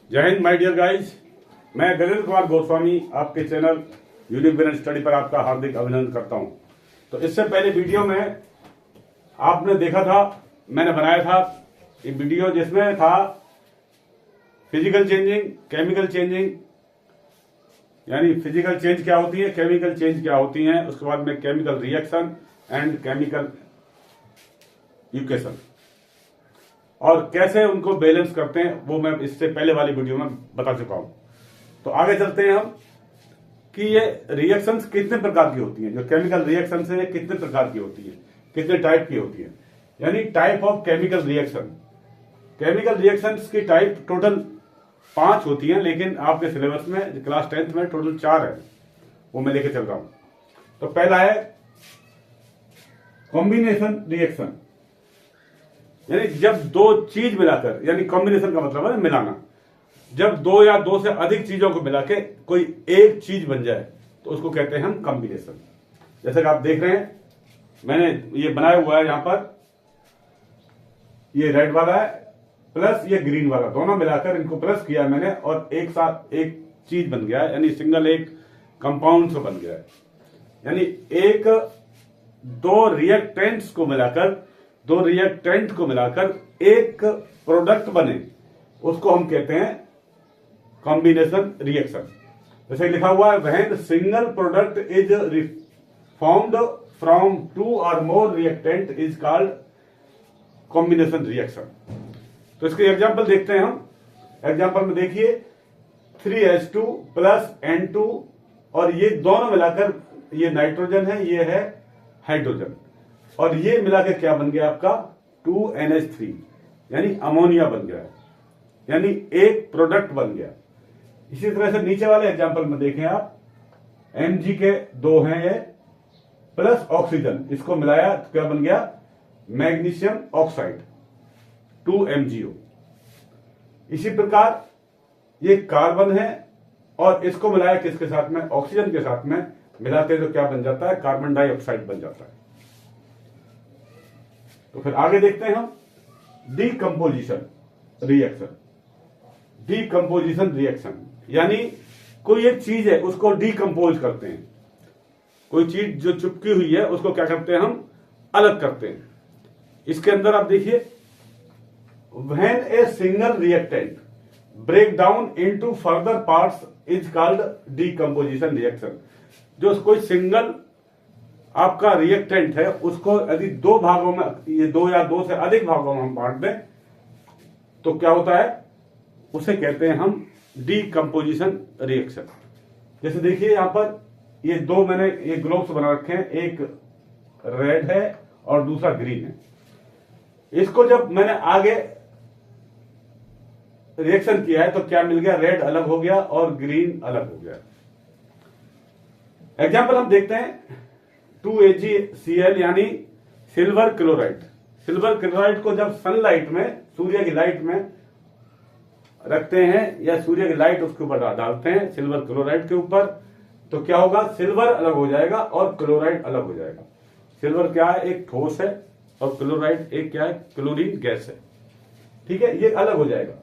जय Hind my dear guys. मैं गजेंद्र कुमार गोस्वामी आपके चैनल यूनिक बिजनेस स्टडी पर आपका हार्दिक अभिनंदन करता हूं। तो इससे पहले वीडियो में आपने देखा था, मैंने बनाया था ये वीडियो जिसमें था फिजिकल चेंजिंग, केमिकल चेंजिंग, यानी फिजिकल चेंज क्या होती है, केमिकल चेंज क्या होती है, उसके बाद में केमिकल रिएक्शन एंड केमिकल यूकेशन और कैसे उनको बैलेंस करते हैं, वो मैं इससे पहले वाली वीडियो में बता चुका हूं। तो आगे चलते हैं हम कि ये रिएक्शंस कितने प्रकार की होती हैं। जो केमिकल रिएक्शंस है कितने प्रकार की होती है, कितने टाइप की होती है, यानी type of chemical reaction. Chemical reactions की टाइप टोटल 5 होती हैं, लेकिन आपके सिलेबस में क्लास 10th में टोटल 4 है, वो मैं लेके चल रहा हूं। तो पहला है कॉम्बिनेशन रिएक्शन, यानी जब दो चीज मिलाकर, यानी कॉम्बिनेशन का मतलब है मिलाना। जब 2 या 2 से अधिक चीजों को मिला के कोई एक चीज बन जाए तो उसको कहते हैं हम कॉम्बिनेशन। जैसे कि आप देख रहे हैं, मैंने ये बनाया हुआ है, यहां पर ये रेड वाला है प्लस ये ग्रीन वाला, दोनों मिलाकर इनको प्लस किया मैंने और एक साथ एक चीज बन गया है, यानी सिंगल एक कंपाउंड से बन गया है। यानी दो रिएक्टेंट को मिलाकर एक प्रोडक्ट बने, उसको हम कहते हैं कॉम्बिनेशन रिएक्शन। जैसे लिखा हुआ है, when single product is formed from 2 और more reactant is called combination reaction. तो इसके एग्जांपल देखते हैं हम। एग्जांपल में देखिए 3H2 प्लस N2 और ये दोनों मिलाकर, ये नाइट्रोजन है, ये है हाइड्रोजन, और ये मिलाकर क्या बन गया आपका 2NH3, यानी अमोनिया बन गया है, यानी एक प्रोडक्ट बन गया। इसी तरह से नीचे वाले एग्जांपल में देखें आप, Mg के 2 हैं ये प्लस ऑक्सीजन, इसको मिलाया तो क्या बन गया मैग्नीशियम ऑक्साइड 2MgO। इसी प्रकार ये कार्बन है और इसको मिलाया किसके साथ में, ऑक्सीजन के साथ में मिलाते तो क्या बन जाता है, कार्बन डाइऑक्साइड बन जाता है। तो फिर आगे देखते हैं हम डीकंपोजिशन रिएक्शन। डीकंपोजिशन रिएक्शन यानी कोई एक चीज है उसको डीकंपोज करते हैं। कोई चीज जो चिपकी हुई है उसको क्या करते हैं, हम अलग करते हैं। इसके अंदर आप देखिए, when a single reactant break down into further parts is called decomposition reaction. जो कोई सिंगल आपका रिएक्टेंट है उसको यदि 2 भागों में, ये 2 या 2 से अधिक भागों में हम बांट दें तो क्या होता है, उसे कहते हैं हम डीकंपोजिशन रिएक्शन। जैसे देखिए यहां पर ये 2 मैंने ये ग्लोब्स बना रखे हैं, एक रेड है और दूसरा ग्रीन है। इसको जब मैंने आगे रिएक्शन किया है तो क्या मिल गया, रेड अलग हो गया और ग्रीन अलग हो गया। एग्जाम्पल हम देखते हैं 2AgCl यानी सिल्वर क्लोराइड। सिल्वर क्लोराइड को जब सनलाइट में, सूर्य की लाइट में रखते हैं या सूर्य की लाइट उसके ऊपर डालते हैं सिल्वर क्लोराइड के ऊपर, तो क्या होगा, सिल्वर अलग हो जाएगा और क्लोराइड अलग हो जाएगा। सिल्वर क्या है, एक ठोस है, और क्लोराइड एक क्या है, क्लोरीन गैस है। ठीक है, ये अलग हो जाएगा,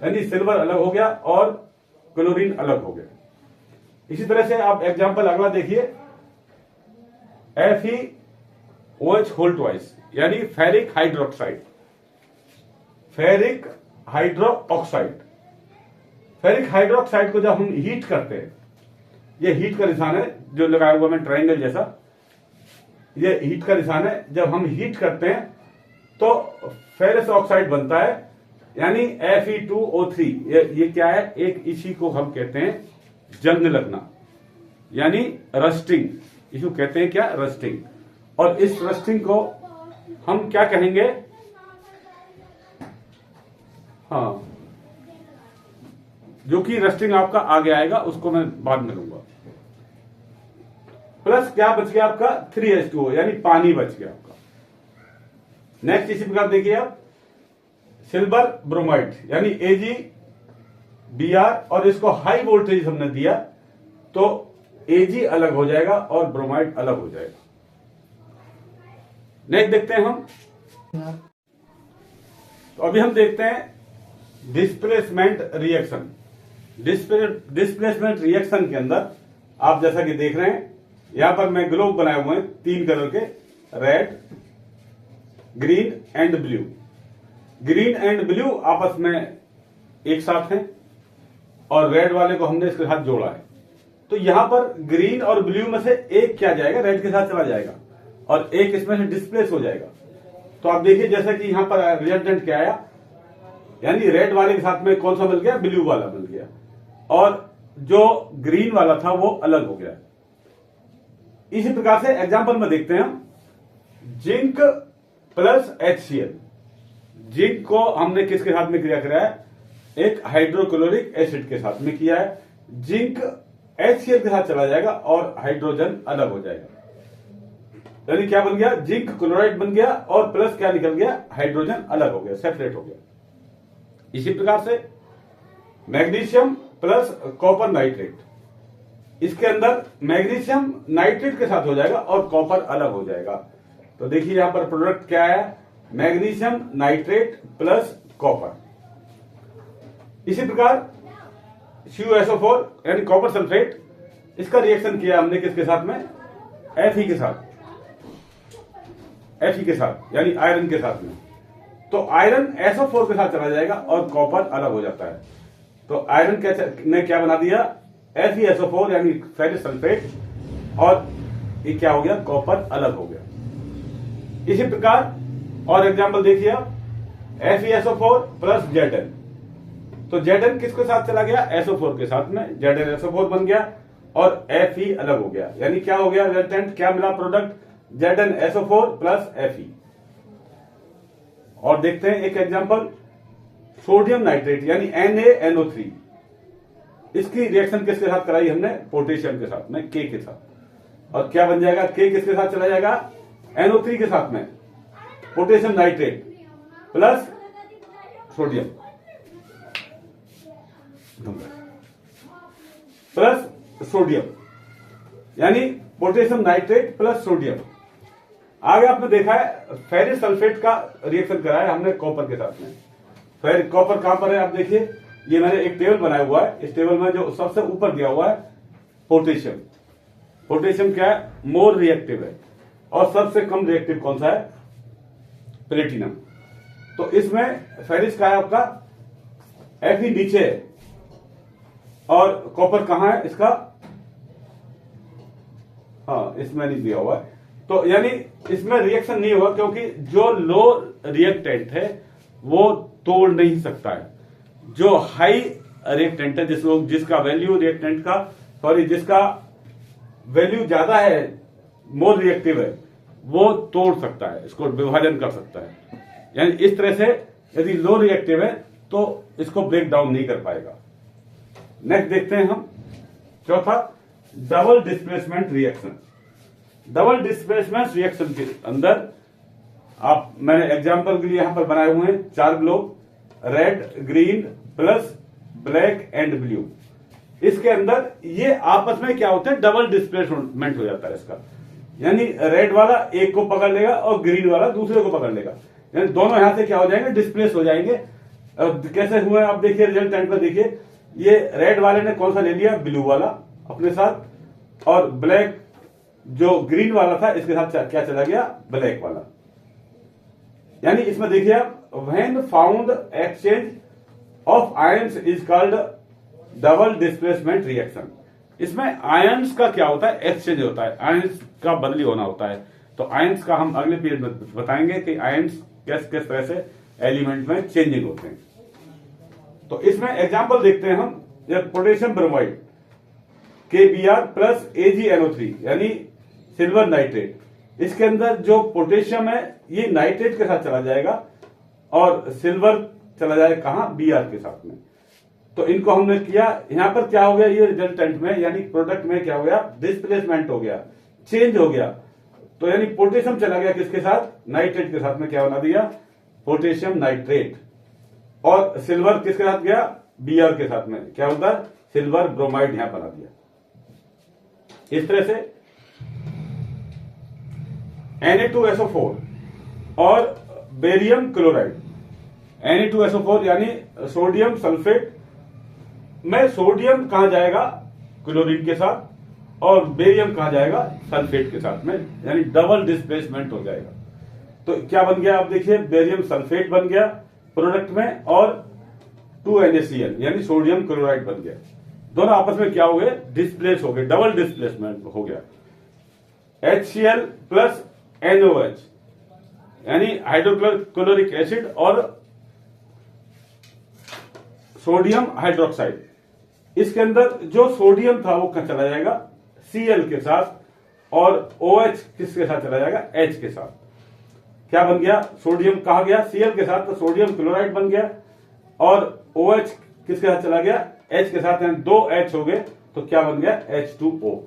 यानी सिल्वर अलग हो गया और क्लोरीन अलग हो गया। इसी तरह से आप एग्जाम्पल अगला देखिए, FeOH होल ट्वाइस यानी ferric hydroxide. Ferric hydroxide, ferric hydroxide को जब हम हीट करते हैं, ये हीट का निशान है जो लगाया हुआ मैं ट्रायंगल जैसा, ये हीट का निशान है। जब हम हीट करते हैं तो फेरस ऑक्साइड बनता है, यानी Fe2O3। ये क्या है, एक इसी को हम कहते हैं जंग लगना, यानी रस्टिंग, इसको कहते हैं क्या, रस्टिंग। और इस रस्टिंग को हम क्या कहेंगे, हाँ, जो कि रस्टिंग आपका आगे आएगा, उसको मैं बाद में लूंगा। प्लस क्या बच गया आपका 3H2O, यानी पानी बच गया आपका। नेक्स्ट इसी प्रकार देखिए आप, सिल्वर ब्रोमाइड यानी AgBr, और इसको हाई वोल्टेज हमने दिया तो Ag अलग हो जाएगा और ब्रोमाइड अलग हो जाएगा। नेक्स्ट देखते हैं हम, तो अभी हम देखते हैं डिस्प्लेसमेंट रिएक्शन। डिस्प्लेसमेंट रिएक्शन के अंदर आप जैसा कि देख रहे हैं, यहां पर मैं ग्लोब बनाए हुए हैं 3 कलर के, red, green and blue. Green and blue आपस में एक साथ हैं और रेड वाले को हमने इसके साथ जोड़ा है। तो यहां पर ग्रीन और ब्लू में से एक क्या जाएगा, रेड के साथ चला जाएगा और एक इसमें से डिस्प्लेस हो जाएगा। तो आप देखिए जैसा कि यहां पर रिजल्टेंट क्या आया, यानी रेड वाले के साथ में कौन सा मिल गया, ब्लू वाला मिल गया, और जो ग्रीन वाला था वो अलग हो गया। इसी प्रकार से एग्जांपल में देखते हैं हम, जिंक प्लस HCl। जिंक को हमने किसके साथ में क्रिया कराया है, एक हाइड्रोक्लोरिक एसिड के साथ में किया है। जिंक HCl के साथ चला जाएगा और हाइड्रोजन अलग हो जाएगा, यानी क्या बन गया, जिंक क्लोराइड बन गया और प्लस क्या निकल गया, हाइड्रोजन अलग हो गया, सेपरेट हो गया। इसी प्रकार से मैग्नीशियम प्लस कॉपर नाइट्रेट, इसके अंदर मैग्नीशियम नाइट्रेट के साथ हो जाएगा और कॉपर अलग हो जाएगा। तो देखिए यहां पर प्रोडक्ट क्या है, मैग्नीशियम नाइट्रेट प्लस कॉपर। इसी प्रकार CuSO4 यानी कॉपर सल्फेट, इसका रिएक्शन किया हमने किसके साथ में, Fe के साथ, Fe के साथ यानी आयरन के साथ में। तो आयरन SO4 के साथ चला जाएगा और कॉपर अलग हो जाता है। तो आयरन ने क्या बना दिया, FeSO4 यानी फेरस सल्फेट, और ये क्या हो गया, कॉपर अलग हो गया। इसी प्रकार और एग्जांपल देखिए आप, FeSO4 प्लस Zn। तो Zn किसके साथ चला गया, SO4 के साथ में, ZnSO4 बन गया और Fe अलग हो गया, यानी क्या हो गया, रिजल्टेंट क्या मिला, प्रोडक्ट ZnSO4 प्लस Fe। और देखते हैं एक एग्जांपल, सोडियम नाइट्रेट यानी NaNO3, इसकी रिएक्शन किसके साथ कराई हमने, पोटेशियम के साथ में, K के साथ। और क्या बन जाएगा, K किसके साथ चला जाएगा, NO3 के साथ में, potassium nitrate plus sodium plus sodium, यानी पोटेशियम नाइट्रेट प्लस सोडियम। आगे आपने देखा है फेरिस सल्फेट का रिएक्शन कराया हमने कॉपर के साथ में। फिर कॉपर कहां पर है, आप देखिए, ये मैंने एक टेबल बनाया हुआ है, इस टेबल में जो सबसे ऊपर दिया हुआ है पोटेशियम। पोटेशियम क्या है, मोर रिएक्टिव है, और सबसे कम रिएक्टिव कौन सा है, प्लेटिनम। तो इसमें फेरिस का है आपका, Fe नीचे है और कॉपर कहां है इसका, हाँ इसमें नहीं दिया हुआ है। तो यानी इसमें रिएक्शन नहीं होगा, क्योंकि जो लो रिएक्टेंट है वो तोड़ नहीं सकता है। जो हाई रिएक्टेंट है, जिसका वैल्यू रिएक्टेंट का, सॉरी, जिसका वैल्यू ज्यादा है, मोर रिएक्टिव है, वो तोड़ सकता है, इसको विभाजन कर सकता है। यानी इस तरह से यदि लो रिएक्टिव है तो इसको ब्रेक डाउन नहीं कर पाएगा। नेक्स्ट देखते हैं हम, चौथा, double displacement reaction. Double displacement reaction के अंदर मैंने एग्जांपल के लिए यहां पर बनाए हुए हैं 4 globe, red, green plus black and blue. इसके अंदर ये आपस में क्या होता है, डबल डिस्प्लेसमेंट हो जाता है इसका, यानी रेड वाला एक को पकड़ लेगा और ग्रीन वाला दूसरे को पकड़ लेगा, यानी दोनों यहां से क्या हो जाएंगे, डिस्प्लेस हो जाएंगे। कैसे हुए आप देखिए, रिजल्टेंट में देखिए, ये रेड वाले ने कौन सा ले लिया, ब्लू वाला अपने साथ, और ब्लैक जो ग्रीन वाला था इसके साथ क्या चला गया, ब्लैक वाला। यानी इसमें देखिए आप, when found exchange of ions is called double displacement reaction. इसमें आयंस का क्या होता है, एक्सचेंज होता है, आयंस का बदली होना होता है। तो आयंस का हम अगले पीरियड में बताएंगे कि आयंस किस किस तरह से एलिमेंट में चेंजिंग होते हैं। तो इसमें एग्जांपल देखते हैं हम, potassium bromide KBr plus AgNO3 यानी सिल्वर नाइट्रेट। इसके अंदर जो पोटेशियम है ये नाइट्रेट के साथ चला जाएगा और सिल्वर चला जाएगा कहां, Br के साथ में। तो इनको हमने किया, यहां पर क्या हो गया, ये रिजल्टेंट में यानी प्रोडक्ट में क्या हो गया, डिस्प्लेसमेंट हो गया, चेंज हो गया। तो यानी पोटेशियम चला गया किसके साथ, नाइट्रेट के साथ में, क्या बना दिया, पोटेशियम नाइट्रेट, और सिल्वर किसके साथ गया, Br के साथ में, क्या होता है, सिल्वर ब्रोमाइड यहां बना दिया। इस तरह से Na2SO4 और बेरियम क्लोराइड, Na2SO4 यानी सोडियम सल्फेट में सोडियम कहां जाएगा क्लोरीन के साथ और बेरियम कहां जाएगा सल्फेट के साथ में, यानी डबल डिस्प्लेसमेंट हो जाएगा। तो क्या बन गया आप देखिए, बेरियम सल्फेट बन गया प्रोडक्ट में और 2NaCl यानी सोडियम क्लोराइड बन गया। दोनों आपस में क्या हो गए, डिस्प्लेस हो गए, डबल डिस्प्लेसमेंट हो गया। HCl प्लस NOH यानी हाइड्रोक्लोरिक एसिड और सोडियम हाइड्रोक्साइड, इसके अंदर जो सोडियम था वो कहां चला जाएगा Cl के साथ और OH किसके साथ चला जाएगा H के साथ। क्या बन गया, सोडियम कहा गया Cl के साथ तो सोडियम क्लोराइड बन गया और OH किसके साथ चला गया H के साथ, यानी 2 H हो गए तो क्या बन गया H2O।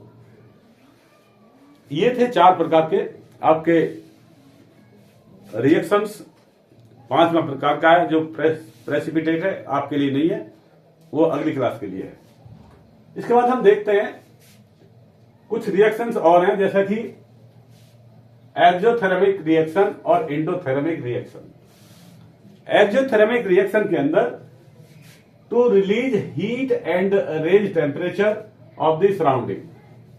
ये थे 4 प्रकार के आपके रिएक्शंस। 5वां प्रकार का है जो प्रेसिपिटेट है, आपके लिए नहीं है, वो अगली क्लास के लिए है। इसके बाद हम देखते हैं कुछ रिएक्शंस और हैं, जैसा कि एक्सोथर्मिक रिएक्शन और एंडोथर्मिक रिएक्शन। एक्सोथर्मिक रिएक्शन के अंदर to release heat and range temperature of the surrounding,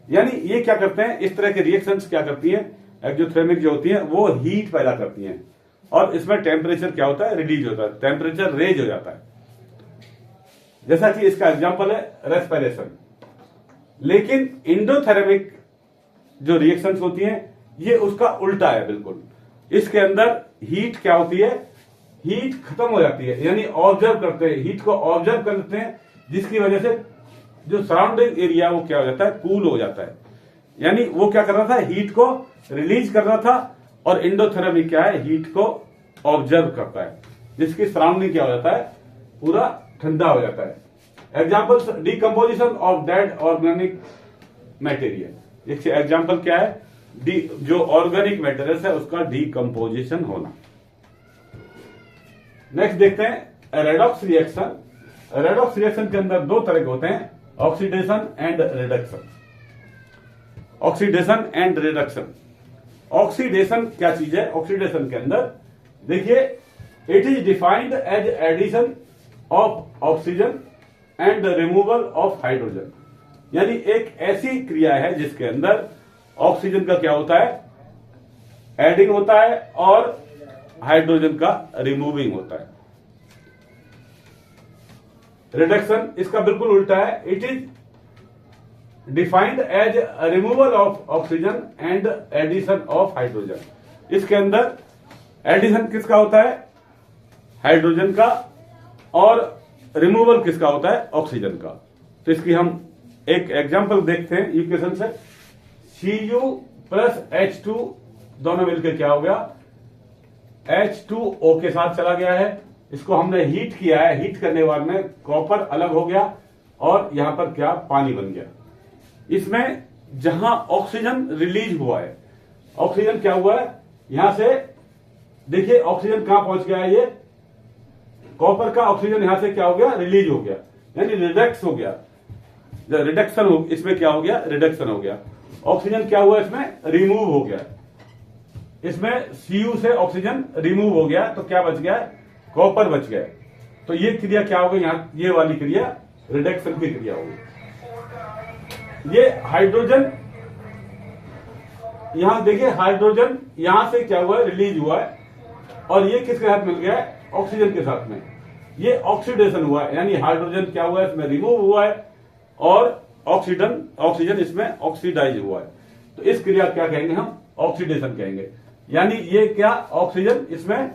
यानी ये क्या करते हैं, इस तरह के रिएक्शंस क्या करती हैं, एक्सोथर्मिक जो होती हैं वो हीट पैदा करती हैं और इसमें टेम्परेचर क्या होता है रिलीज होता है, टेम्परेचर रेज हो जाता है। जैसा कि इसका एग्जांपल है रेस्पिरेशन। लेकिन एंडोथर्मिक जो रिएक्शंस होती हैं ये उसका उल्टा है बिल्कुल। इसके अंदर हीट क्या होती है, हीट खत्म हो जाती है, यानी ऑब्जर्व करते हैं, हीट को ऑब्जर्व कर लेते हैं, जिसकी वजह से जो सराउंडिंग एरिया वो क्या हो जाता है कूल हो जाता है। यानी वो क्या कर रहा था, हीट को रिलीज कर रहा था और एंडोथर्मिक क्या है, हीट को ऑब्जर्व करता है, जिसकी सराउंडिंग क्या हो जाता है पूरा ठंडा हो जाता है। Example decomposition of dead organic material. इसके एग्जाम्पल क्या है, जो ऑर्गेनिक मटेरियल है उसका डिकम्पोजिशन होना। नेक्स्ट देखते हैं रेडॉक्स रिएक्शन। रेडॉक्स रिएक्शन के अंदर 2 तरह के होते हैं, oxidation and reduction. Oxidation and reduction. Oxidation क्या चीज है, ऑक्सीडेशन के अंदर देखिए it is defined as addition of oxygen and removal of hydrogen, यानी एक ऐसी क्रिया है जिसके अंदर ऑक्सीजन का क्या होता है एडिंग होता है और हाइड्रोजन का रिमूविंग होता है। रिडक्शन इसका बिल्कुल उल्टा है, it is defined as removal of oxygen and addition of hydrogen. इसके अंदर एडिशन किसका होता है हाइड्रोजन का और रिमूवल किसका होता है ऑक्सीजन का। तो इसकी हम एक एग्जांपल देखते हैं इक्वेशन से। Cu प्लस H2 दोनों मिलकर क्या हो गया H2O के साथ चला गया है। इसको हमने हीट किया है, हीट करने के बाद में कॉपर अलग हो गया और यहां पर क्या पानी बन गया। इसमें जहां ऑक्सीजन रिलीज हुआ है, ऑक्सीजन क्या हुआ है यहां से देखिए ऑक्सीजन कहां पहुंच गया है, ये कॉपर का ऑक्सीजन यहां से क्या हो गया रिलीज हो गया, यानी रिडक्स हो गया। रिडक्शन हो, इसमें क्या हो गया रिडक्शन हो गया। ऑक्सीजन क्या हुआ इसमें रिमूव हो गया, इसमें Cu से ऑक्सीजन रिमूव हो गया तो क्या बच गया कॉपर बच गया। तो ये क्रिया क्या हो गई यहाँ, ये वाली क्रिया रिडक्शन की क्रिया होगी। ये हाइड्रोजन यहां देखिए हाइड्रोजन यहां से क्या हुआ है रिलीज हुआ है और ये किसके साथ मिल गया है ऑक्सीजन के साथ में। ये ऑक्सीडेशन हुआ है, यानी हाइड्रोजन क्या हुआ है इसमें रिमूव हुआ है और ऑक्सीजन इसमें ऑक्सीडाइज हुआ है। तो इस क्रिया क्या कहेंगे हम ऑक्सीडेशन कहेंगे। यानी ये क्या ऑक्सीजन इसमें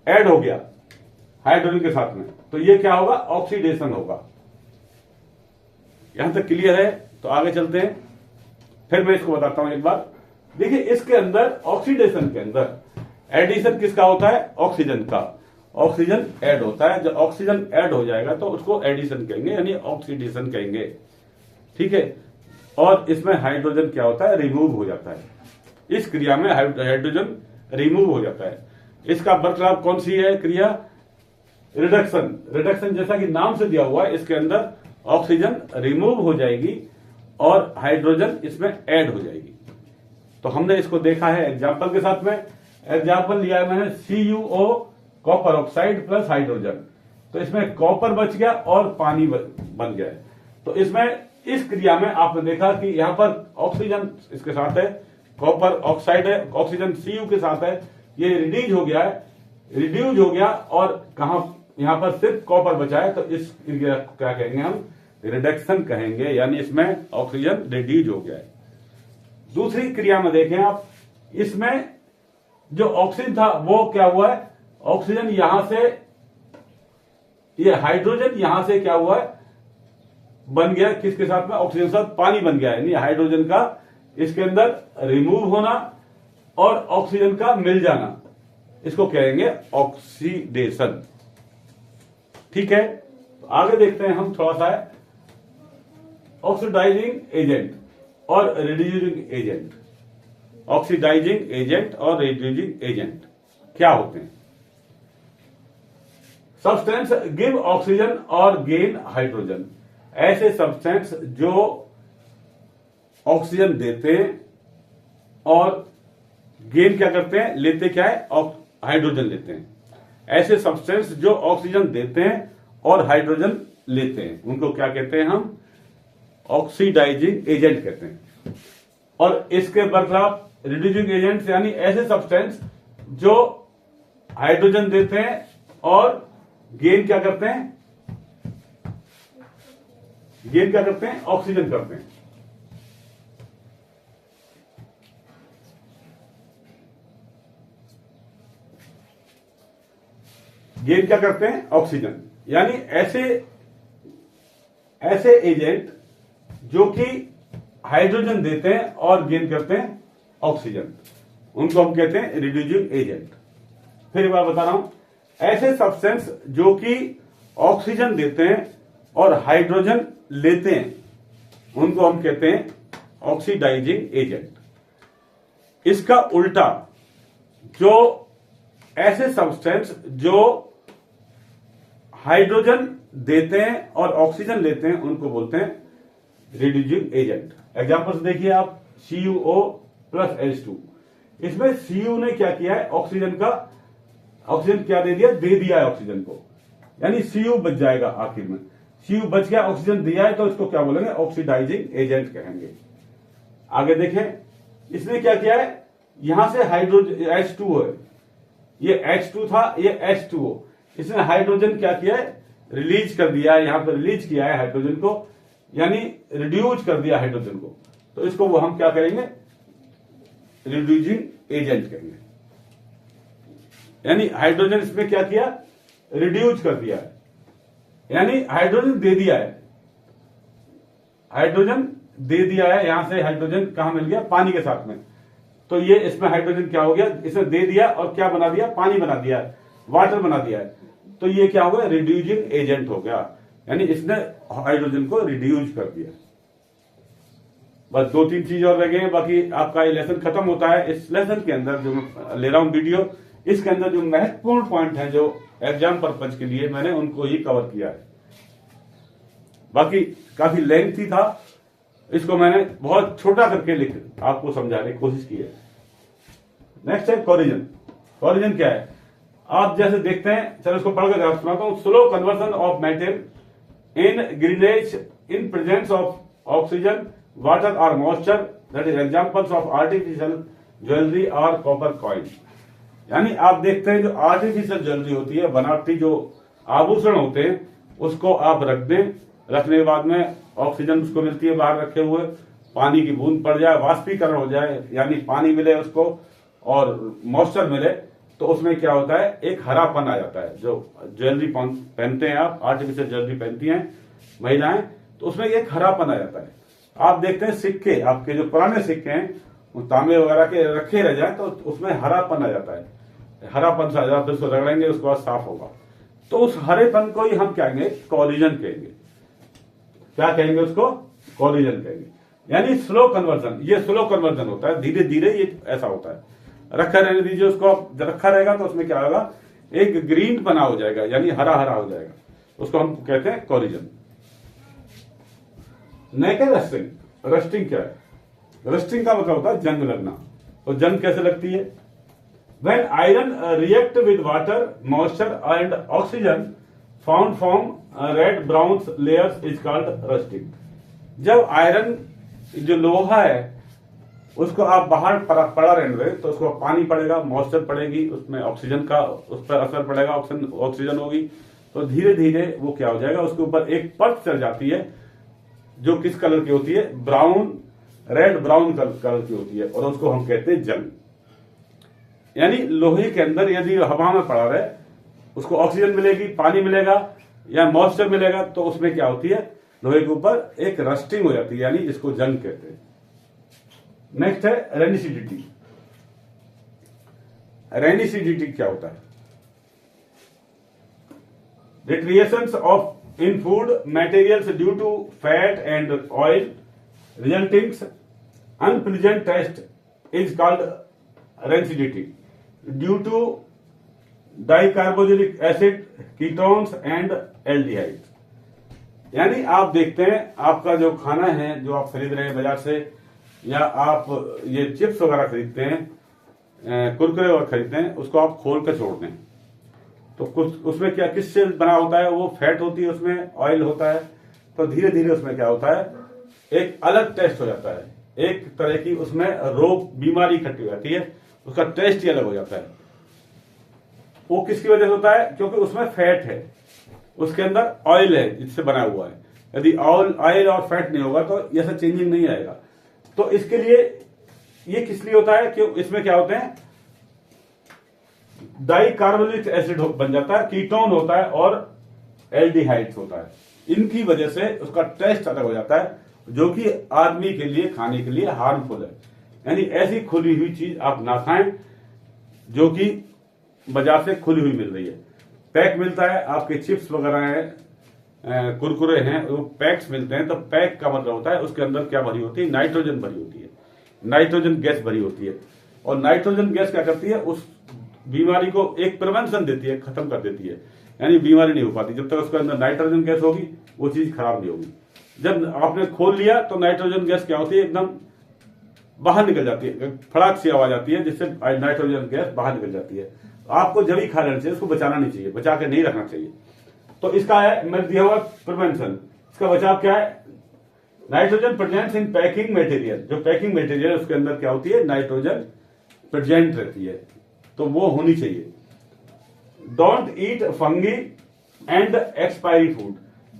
ऐड हो गया हाइड्रोजन के साथ में, तो ये क्या होगा ऑक्सीडेशन होगा। यहां तक क्लियर है, तो आगे चलते हैं। फिर मैं इसको बताता हूं एक बार। देखिए इसके अंदर ऑक्सीडेशन के अंदर एडिशन किसका होता है ऑक्सीजन का, ऑक्सीजन ऐड होता है। जब ऑक्सीजन ऐड हो जाएगा तो उसको एडिशन कहेंगे यानी ऑक्सीडेशन कहेंगे, ठीक है। और इसमें हाइड्रोजन क्या होता है रिमूव हो जाता है। इस क्रिया में हाइड्रोजन रिमूव हो जाता है। इसका बर्ताव कौन सी है क्रिया रिडक्शन। रिडक्शन जैसा कि नाम से दिया हुआ है, इसके अंदर ऑक्सीजन रिमूव हो जाएगी और हाइड्रोजन इसमें ऐड हो जाएगी। तो हमने इसको देखा है एग्जाम्पल के साथ में। एग्जाम्पल लिया है मैंने CuO copper oxide plus hydrogen, तो इसमें कॉपर बच गया और पानी बन गया। तो इसमें इस क्रिया में आपने देखा कि यहां पर ऑक्सीजन इसके साथ है, कॉपर ऑक्साइड है, ऑक्सीजन Cu के साथ है, ये रिड्यूज हो गया है, रिड्यूज हो गया और कहा यहां पर सिर्फ कॉपर बचा है, तो इस क्रिया क्या कहेंगे हम, रिडक्शन कहेंगे, यानी इसमें ऑक्सीजन रिड्यूज हो गया है। दूसरी क्रिया में देखें आप, इसमें जो ऑक्सीजन था वो क्या हुआ है, ऑक्सीजन यहां से, ये हाइड्रोजन यहां से क्या हुआ है, बन गया किसके साथ में, ऑक्सीजन के साथ पानी बन गया है, यानी हाइड्रोजन का इसके अंदर रिमूव होना और ऑक्सीजन का मिल जाना, इसको कहेंगे ऑक्सीडेशन। ठीक है, तो आगे देखते हैं हम थोड़ा सा ऑक्सीडाइजिंग एजेंट और रिड्यूसिंग एजेंट। ऑक्सीडाइजिंग एजेंट और रिड्यूसिंग एजेंट क्या होते हैं? सब्सटेंस गिव ऑक्सीजन और गेन हाइड्रोजन, ऐसे सब्सटेंस जो ऑक्सीजन देते हैं और गेन क्या करते हैं, लेते क्या है, हाइड्रोजन लेते हैं। ऐसे सब्सटेंस जो ऑक्सीजन देते हैं और हाइड्रोजन लेते हैं, उनको क्या कहते हैं हम, ऑक्सीडाइजिंग एजेंट कहते हैं। और इसके बरखिलाफ रिड्यूसिंग एजेंट्स, यानी ऐसे सब्सटेंस जो हाइड्रोजन देते हैं और गेन क्या करते हैं, गेन क्या करते हैं, ऑक्सीजन करते हैं। गेन क्या करते हैं, ऑक्सीजन, यानी ऐसे एजेंट जो कि हाइड्रोजन देते हैं और गेन करते हैं ऑक्सीजन, उनको हम कहते हैं रिड्यूसिंग एजेंट। फिर एक बार बता रहा हूं, ऐसे सब्सटेंस जो कि ऑक्सीजन देते हैं और हाइड्रोजन लेते हैं, उनको हम कहते हैं ऑक्सीडाइजिंग एजेंट। इसका उल्टा, जो ऐसे सब्सटेंस जो हाइड्रोजन देते हैं और ऑक्सीजन लेते हैं, उनको बोलते हैं रिड्यूसिंग एजेंट। एग्जांपल्स देखिए आप, CuO प्लस H2, इसमें Cu ने क्या किया है, ऑक्सीजन क्या दे दिया है ऑक्सीजन को, यानी Cu बच जाएगा आखिर में, Cu बच गया, ऑक्सीजन दिया है, तो इसको क्या बोलेंगे, ऑक्सीडाइजिंग एजेंट कहेंगे। आगे देखें, इसने क्या किया है, यहां से हाइड्रोजन H2O है, ये H2 था, ये H2O, इसने हाइड्रोजन क्या किया है, रिलीज कर दिया है, यहां पर रिलीज किया है हाइड्रोजन को, यानी रिड्यूस कर दिया हाइड्रोजन को, तो इसको वो हम क्या करेंगे, रिड्यूसिंग एजेंट कहेंगे। यानी हाइड्रोजन इसमें क्या किया, रिड्यूस कर दिया है, यानी हाइड्रोजन दे दिया है, हाइड्रोजन दे दिया है, यहां से हाइड्रोजन कहां मिल गया, पानी के साथ में, तो ये इसमें हाइड्रोजन क्या हो गया, इसने दे दिया और क्या बना दिया, पानी बना दिया, वाटर बना दिया है, तो ये क्या हो गया, रिड्यूसिंग एजेंट हो गया, यानी इसने हाइड्रोजन को रिड्यूस कर दिया। बस 2-3 चीज और रह गए, बाकी आपका ये लेसन खत्म होता है। इस लेसन के अंदर जो मैं ले रहा हूं वीडियो, इसके अंदर जो महत्वपूर्ण पॉइंट है जो एग्जाम पर्पज के लिए, मैंने उनको ही कवर किया है। बाकी काफी लेंथी था, इसको मैंने बहुत छोटा करके लिख आपको समझाने की कोशिश की है। नेक्स्ट है कोरिजन। कोरिजन क्या है, आप जैसे देखते हैं, चलो इसको पढ़कर आप सुनाता हूं। Slow conversion of metal in greenish in presence of oxygen, water और moisture, that is examples of artificial jewellery और कॉपर कॉइन। यानी आप देखते हैं जो आर्टिफिशियल ज्वेलरी होती है, बनावटी जो आभूषण होते हैं, उसको आप रख दें, रखने के बाद में ऑक्सीजन उसको मिलती है बाहर रखे हुए, पानी की बूंद पड़ जाए, वाष्पीकरण हो जाए, यानी पानी मिले उसको और मॉइस्चर मिले, तो उसमें क्या होता है, एक हरापन आ जाता है। जो ज्वेलरी पहनते हैं आप, आर्टिफिशियल ज्वेलरी पहनती हैं महिलाएं, तो उसमें एक हरापन आ जाता है। आप देखते हैं सिक्के, आपके जो पुराने सिक्के हैं, वो तांबे वगैरह के रखे रह जाए, तो उसमें हरापन आ जाता है, हरापन सा आ जाता है, उसको रगड़ेंगे उसके बाद साफ होगा, तो उस हरेपन को ही हम क्या कहेंगे, कोरिजन कहेंगे। क्या कहेंगे उसको, कोरिजन कहेंगे। यानी स्लो कन्वर्जन, ये स्लो कन्वर्जन होता है, धीरे धीरे ये ऐसा होता है। रखा रहने दीजिए उसको, रखा रहेगा तो उसमें क्या होगा, एक ग्रीन बना हो जाएगा, यानी हरा हरा हो जाएगा, उसको हम कहते हैं कोरिजन। नेकेड रस्टिंग, रस्टिंग क्या है, रस्टिंग का मतलब होता है जंग लगना। तो जंग कैसे लगती है, When iron react with water, moisture and oxygen found from red brown layers is called rusting. जब आयरन जो लोहा है उसको आप बाहर पड़ा रहने दें तो उसको पानी पड़ेगा, मॉइस्चर पड़ेगी, उसमें ऑक्सीजन का उस पर असर पड़ेगा, ऑक्सीजन होगी, तो धीरे धीरे वो क्या हो जाएगा, उसके ऊपर एक परत चढ़ जाती है जो किस कलर की होती है, ब्राउन, रेड ब्राउन कलर की होती है, और उसको हम कहते हैं जंग। यानी लोहे के अंदर यदि हवा में पड़ा रहे, उसको ऑक्सीजन मिलेगी, पानी मिलेगा या मॉइस्चर मिलेगा, तो उसमें क्या होती है, लोहे के ऊपर एक रस्टिंग हो जाती है, यानी इसको जंग कहते हैं। नेक्स्ट है रेनिसिडिटी। रेनिसिडिटी क्या होता है? Deteriorations of in food materials due to fat and oil resulting unpleasant taste is called rancidity due to dicarboxylic acid, ketones and aldehyde. यानी आप देखते हैं आपका जो खाना है जो आप खरीद रहे हैं बाजार से, या आप ये चिप्स वगैरह खरीदते हैं, कुरकुरे वगैरह खरीदते हैं, उसको आप खोल कर छोड़ दें तो कुछ उसमें क्या किससे बना होता है, वो फैट होती है, उसमें ऑयल होता है, तो धीरे धीरे उसमें क्या होता है, एक अलग टेस्ट हो जाता है, एक तरह की उसमें रोग बीमारी इकट्ठी हो जाती है, उसका टेस्ट ही अलग हो जाता है। वो किसकी वजह से होता है? क्योंकि उसमें फैट है, उसके अंदर ऑयल है जिससे बना हुआ है। यदि ऑयल और फैट नहीं होगा तो ऐसा चेंजिंग नहीं आएगा। तो इसके लिए ये किस लिए होता है कि इसमें क्या होते हैं, डाइकार्बोक्सिलिक एसिड बन जाता है, कीटोन होता है और एल्डिहाइड्स होता है। इनकी वजह से उसका टेस्ट अलग हो जाता है, जो कि आदमी के लिए खाने के लिए हार्मफुल है। यानी ऐसी खुली हुई चीज आप ना खाएं जो कि बाजार से खुली हुई मिल रही है। पैक मिलता है, आपके चिप्स वगैरह हैं, कुरकुरे हैं, वो पैक्स मिलते हैं, तो पैक का मतलब होता है उसके अंदर क्या भरी होती है, नाइट्रोजन भरी होती है, नाइट्रोजन गैस भरी होती है। और नाइट्रोजन गैस क्या करती है, उस बीमारी को एक प्रिवेंशन देती है, खत्म कर देती है, यानी बीमारी नहीं हो पाती। जब तक उसके अंदर नाइट्रोजन गैस होगी वो चीज खराब नहीं होगी। जब आपने खोल लिया तो नाइट्रोजन गैस क्या होती है, एकदम बाहर निकल जाती है, फड़ाक सी आवाज आती है, जिससे नाइट्रोजन गैस बाहर निकल जाती है। आपको जब ही खा लेना चाहिए, उसको बचाना नहीं चाहिए, बचा के नहीं रखना चाहिए। तो इसका है मैं दिया हुआ प्रिवेंशन। इसका बचाव क्या है, nitrogen present in packing material, जो पैकिंग मटेरियल उसके अंदर क्या होती है, नाइट्रोजन प्रेजेंट रहती है, तो वो होनी चाहिए। Don't eat fungi and expiry food.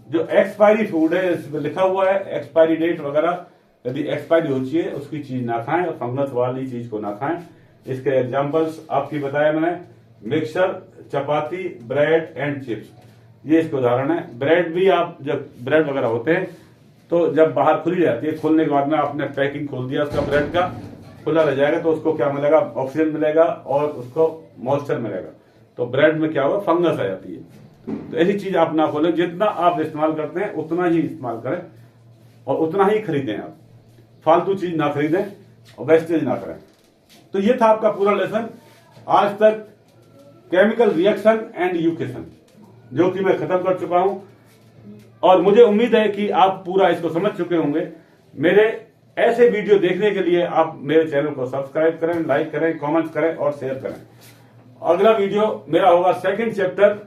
जो एक्सपायरी फूड है इसमें लिखा हुआ है एक्सपायरी डेट वगैरह, यदि एक्सपायरी होती है उसकी चीज ना खाएं, और फंगस वाली चीज को ना खाएं। इसके एग्जांपल्स आपकी बताया मैंने, mixture, chapati, bread and chips, ये इसके उदाहरण है। ब्रेड भी आप जब ब्रेड वगैरह होते हैं तो जब बाहर खुली रहती है, खोलने के बाद में आपने पैकिंग खोल दिया उसका, ब्रेड का खुला रह जाएगा, तो उसको क्या मिलेगा, ऑक्सीजन मिलेगा और उसको मॉइस्चर मिलेगा, तो ब्रेड में क्या होगा, फंगस आ जाती है। तो ऐसी चीज आप ना खोलें, जितना आप इस्तेमाल करते हैं उतना ही इस्तेमाल करें और उतना ही खरीदें। आप फालतू चीज ना खरीदें और वेस्टेज ना करें। तो ये था आपका पूरा लेसन आज तक, केमिकल रिएक्शन एंड यूकेशन, जो कि मैं खत्म कर चुका हूं, और मुझे उम्मीद है कि आप पूरा इसको समझ चुके होंगे। मेरे ऐसे वीडियो देखने के लिए आप मेरे चैनल को सब्सक्राइब करें, लाइक करें, कमेंट करें और शेयर करें। अगला वीडियो मेरा होगा सेकंड चैप्टर,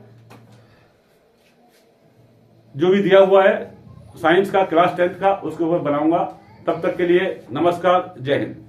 जो भी दिया हुआ है साइंस का, क्लास 10th का, उसके ऊपर बनाऊंगा। तब तक के लिए नमस्कार, जय हिंद।